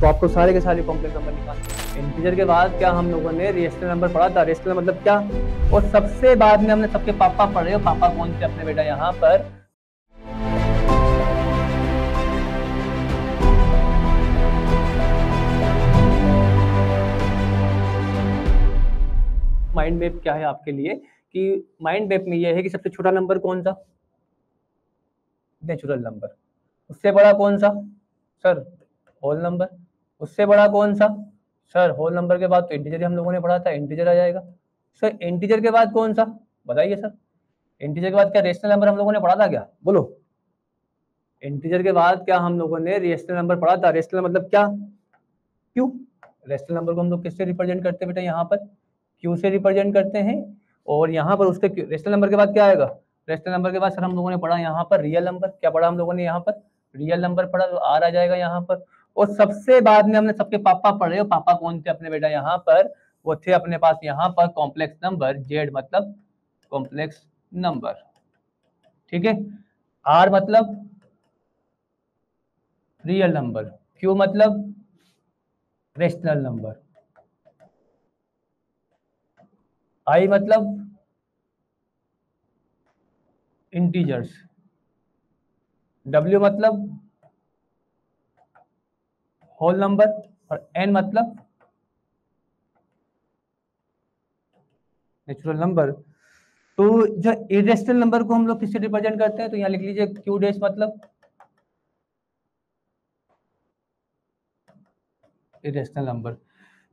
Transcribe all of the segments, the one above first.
तो आपको सारे के सारे कॉम्प्लेक्स नंबर निकालने। इंटीजर के बाद क्या हम लोगों ने रेशनल नंबर पढ़ा था, रेशनल मतलब क्या, और सबसे बाद में हमने सबके पापा पढ़े, और पापा कौन थे अपने बेटा यहाँ पर माइंड मैप क्या है आपके लिए कि माइंड मैप में यह है कि सबसे छोटा नंबर कौन सा, नेचुरल नंबर, उससे बड़ा कौन सा सर, होल नंबर, उससे बड़ा कौन सा सर, होल नंबर के बाद तो इंटीजर हम लोगों ने पढ़ा था, इंटीजर आ जाएगा सर। इंटीजर के बाद कौन सा बताइए सर, इंटीजर के बाद क्या रेशनल नंबर हम लोगों ने पढ़ा था क्या, बोलो। इंटीजर के बाद क्या हम लोगों ने रेशनल नंबर पढ़ा था, रेशनल मतलब क्या, क्यों, रेशनल नंबर को हम लोग किससे रिप्रेजेंट करते हैं बेटा, यहाँ पर क्यू से रिप्रेजेंट करते हैं। और यहाँ पर उसके रेशनल नंबर के बाद क्या आएगा, रेशनल नंबर के बाद सर हम लोगों ने पढ़ा यहाँ पर रियल नंबर, क्या पढ़ा हम लोगों ने यहाँ पर, रियल नंबर पढ़ा, तो आर आ जाएगा यहाँ पर। और सबसे बाद में हमने सबके पापा पढ़े, और पापा कौन थे अपने बेटा यहाँ पर, वो थे अपने पास यहाँ पर कॉम्प्लेक्स नंबर, जेड मतलब कॉम्प्लेक्स नंबर, ठीक है, आर मतलब रियल नंबर, क्यू मतलब रेशनल नंबर, आई मतलब इंटीजर्स, डब्ल्यू मतलब होल नंबर, और एन मतलब नेचुरल नंबर। तो जो इरेशनल नंबर को हम लोग किससे रिप्रेजेंट करते हैं, तो यहाँ लिख लीजिए क्यू डैश मतलब इरेशनल नंबर।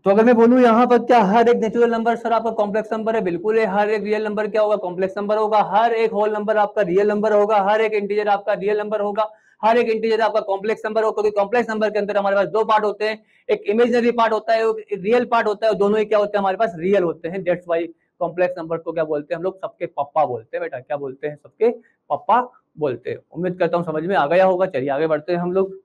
तो अगर मैं बोलूं यहाँ पर क्या हर एक नेचुरल नंबर सर आपका कॉम्प्लेक्स नंबर है, बिल्कुल है। हर एक रियल नंबर क्या होगा, कॉम्प्लेक्स नंबर होगा। हर एक होल नंबर आपका रियल नंबर होगा। हर एक इंटीजर आपका रियल नंबर होगा। हर एक इंटीजर आपका कॉम्प्लेक्स नंबर होगा, क्योंकि कॉम्प्लेक्स नंबर के अंदर हमारे पास दो पार्ट होते हैं, एक इमेजिनरी पार्ट होता है, एक रियल पार्ट होता है, दोनों ही क्या होते हैं हमारे पास, रियल होते हैं। दैट्स वाई कॉम्प्लेक्स नंबर को क्या बोलते हैं हम लोग, सबके पप्पा बोलते हैं बेटा, क्या बोलते हैं, सबके पप्पा बोलते हैं। उम्मीद करता हूँ समझ में आ गया होगा। चलिए आगे बढ़ते हैं हम लोग।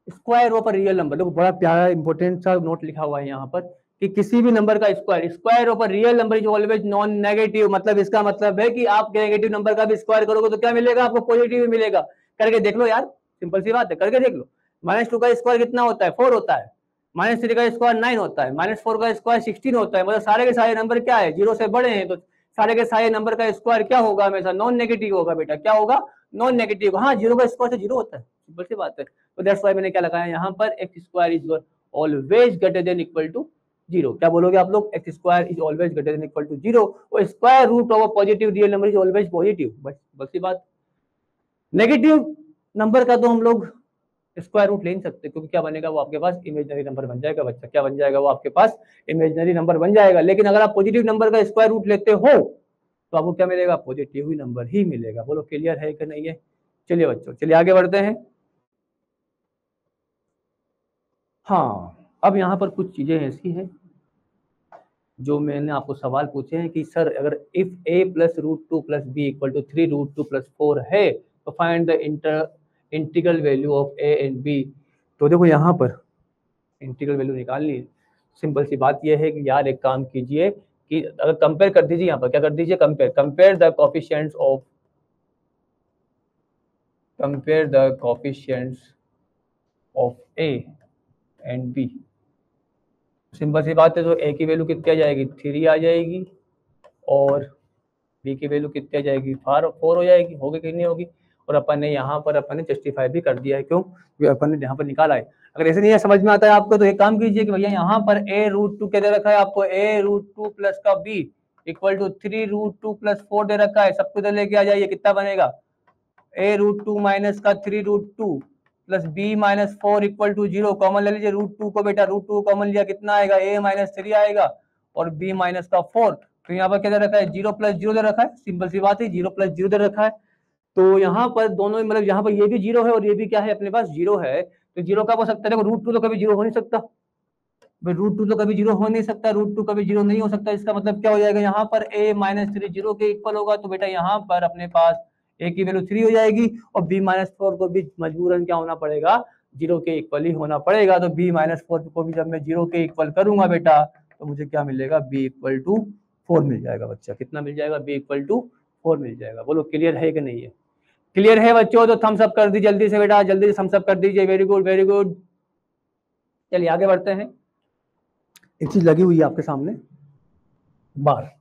स्क्वायर ऑफ रियल नंबर, देखो बड़ा प्यारा इंपॉर्टेंट सा नोट लिखा हुआ है यहाँ पर कि किसी भी नंबर का square, square of real number is always non negative. मतलब इसका मतलब है कि आप नेगेटिव नंबर का भी स्क्वायर करोगे तो क्या मिलेगा आपको, पॉजिटिव मिलेगा। करके देख लो यार, सिंपल सी बात है, करके देख लो। -2 का स्क्वायर कितना होता है, 4 होता है। -3 का स्क्वायर 9 होता है। -4 का स्क्वायर 16 होता है। मतलब सारे के सारे नंबर क्या है, जीरो से बड़े हैं, तो सारे के सारे नंबर का स्क्वायर क्या होगा, हमेशा नॉन नेगेटिव होगा बेटा। क्या होगा, नॉन नेगेटिव। हाँ, जीरो का स्क्वायर से जीरो होता है, सिंपल सी बात है। तो दैट्स व्हाई मैंने क्या लगाया यहाँ पर, x square is always greater than equal to zero. क्या बोलोगे आप लोग, x square is always greater than equal to zero, और square root of positive real number is always positive. बस ये बात। नेगेटिव नंबर का तो हम लोग स्क्वायर रूट ले नहीं सकते, क्योंकि क्या बनेगा, वो आपके पास इमेजिनरी नंबर बन जाएगा बच्चा। क्या बन जाएगा, वो आपके पास इमेजिनरी नंबर बन जाएगा। लेकिन अगर आप पॉजिटिव नंबर का स्क्वायर रूट लेते हो तो आपको क्या मिलेगा, पॉजिटिव ही नंबर ही मिलेगा। बोलो क्लियर है कि नहीं है। चलिए बच्चों, चलिए आगे बढ़ते हैं। हाँ, अब यहाँ पर कुछ चीजें ऐसी हैं जो मैंने आपको सवाल पूछे हैं कि सर अगर if a plus √2 plus B equal to 3√2 plus 4 है तो find the integral value of a and b। तो देखो यहाँ पर इंटीग्रल वैल्यू निकालनी है। सिंपल सी बात यह है कि यार एक काम कीजिए कि अगर कंपेयर कर दीजिए, यहाँ पर क्या कर दीजिए, compare the coefficients of a and b। Simple सी बात है, तो a की वैल्यू कितनी आ जाएगी, 3 आ जाएगी, और b की वैल्यू कितनी आ जाएगी, 4 हो जाएगी। होगी कि नहीं होगी। और अपन ने यहाँ पर अपन ने जस्टिफाई भी कर दिया है, क्यों, क्योंकि अपन ने यहाँ पर निकाला है। अगर ऐसे नहीं है, समझ में आता है आपको, तो एक काम कीजिए कि भैया यहाँ पर a√2 क्या दे रखा है आपको, a√2 प्लस का b इक्वल टू 3√2 प्लस 4 दे रखा है। सब कुछ लेके आ जाइए, कितना बनेगा, a√2 माइनस का 3√2 plus b minus 4 equal to 0। Common ले लीजिए √2 को बेटा, √2 कॉमन लिया कितना आएगा, a माइनस 3 आएगा, और b माइनस का 4। तो यहाँ पर क्या दे रखा है, 0 प्लस 0 दे रखा है। सिंपल सी बात है, 0 प्लस 0 दे रखा है। तो यहाँ पर दोनों, मतलब यहाँ पर ये भी 0 है और ये भी क्या है, अपने पास 0 है। तो 0 कब हो सकता है, देखो √2 तो कभी 0 हो नहीं सकता, √2 तो कभी 0 हो नहीं सकता, √2 कभी 0 नहीं हो सकता। इसका मतलब क्या हो जाएगा, यहाँ पर a माइनस 3 0 के इक्वल होगा। तो बेटा यहाँ पर अपने पास a की वैल्यू 3 हो जाएगी, और b माइनस 4 को भी मजबूरन क्या होना पड़ेगा, 0 के इक्वल ही होना पड़ेगा। तो b माइनस 4 को भी जब मैं 0 के इक्वल करूंगा बेटा, तो मुझे क्या मिलेगा, b इक्वल टू 4 मिल जाएगा बच्चा। कितना मिल जाएगा, b इक्वल टू 4 मिल जाएगा। बोलो क्लियर है कि नहीं है। क्लियर है बच्चों, तो थम्स अप कर दीजिए जल्दी से बेटा, जल्दी से थम्स अप कर दीजिए। Very good, very good. चलिए आगे बढ़ते हैं। एक चीज लगी हुई है आपके सामने, बार।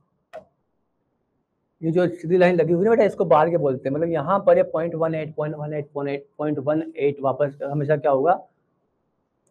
ये जो सीधी लाइन लगी हुई है बेटा, इसको बार के बोलते हैं। मतलब यहाँ पर ये 0.18 वापस हमेशा क्या होगा,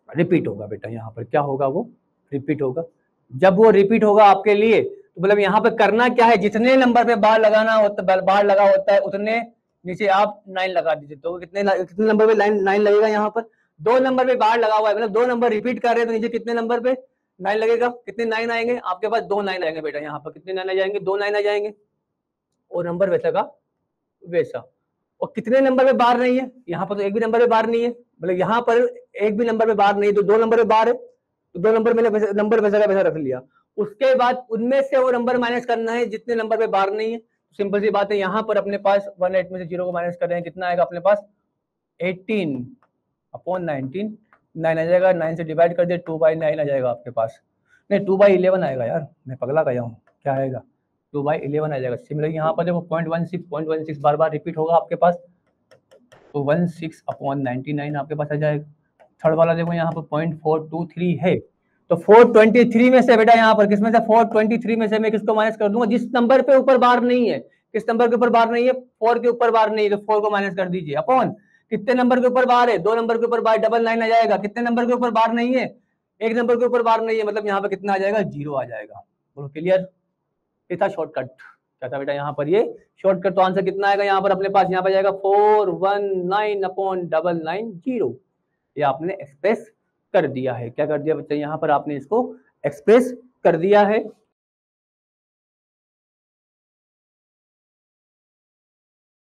रिपीट होगा बेटा। यहाँ पर क्या होगा, वो रिपीट होगा। जब वो रिपीट होगा आपके लिए, तो मतलब यहाँ पे करना क्या है, जितने नंबर पे बार लगाना होता, बार लगा होता है, उतने नीचे आप 9 लगा दीजिए। तो कितने नंबर पे 9 लगेगा। यहाँ पर 2 नंबर पे बार लगा हुआ है, मतलब 2 नंबर रिपीट कर रहे हैं, तो नीचे कितने नंबर पे 9 लगेगा। कितने 9 आएंगे आपके पास, 2 9 आएंगे बेटा। यहाँ पर कितने 9 आ जाएंगे, 2 9 आ जाएंगे। और नंबर वैसा का वैसा। और कितने नंबर पे बार नहीं है, यहाँ पर तो एक भी नंबर पे बार नहीं है। मतलब यहाँ पर एक भी नंबर पे बार नहीं, तो 2 नंबर पे बार है, तो 2 नंबर मैंने नंबर वैसा का वैसा रख लिया। उसके बाद उनमें से वो नंबर माइनस करना है जितने नंबर पे बार नहीं है। सिंपल सी बात है, यहाँ पर अपने पास 18 में से 0 को माइनस कर रहे हैं, कितना आएगा अपने पास, 18/19 9 आ जाएगा। 9 से डिवाइड कर दे, 2/9 आ जाएगा आपके पास। नहीं, 2/11 आएगा यार, मैं पगला गया हूँ। क्या आएगा, 2/11 आ जाएगा। सिमिलरली यहाँ पर देखो 0.16 बार बार रिपीट होगा आपके पास, तो 16/99 आपके पास आ जाएगा। थर्ड वाला देखो यहाँ पर 0.423 है, तो 423 में से बेटा, यहाँ पर किसमें से 423 में से मैं किसको माइनस कर दूंगा, जिस नंबर पे ऊपर बार नहीं है। किस नंबर के ऊपर बार नहीं है, 4 के ऊपर बार नहीं है, तो 4 को माइनस कर दीजिए। अपॉन कितने नंबर के ऊपर बार है, 2 नंबर के ऊपर बार, 999 आ जाएगा। कितने नंबर के ऊपर बार नहीं है, 1 नंबर के ऊपर बार नहीं है, मतलब यहाँ पे कितना आ जाएगा, 0 आ जाएगा। बोलो क्लियर। ये था शॉर्टकट। क्या था बेटा यहाँ पर, ये शॉर्टकट। तो आंसर कितना आएगा यहाँ पर अपने पास, यहाँ पर जाएगा 419/990। ये आपने एक्सप्रेस कर दिया है। क्या कर दिया बच्चा, यहाँ पर आपने इसको एक्सप्रेस कर दिया है।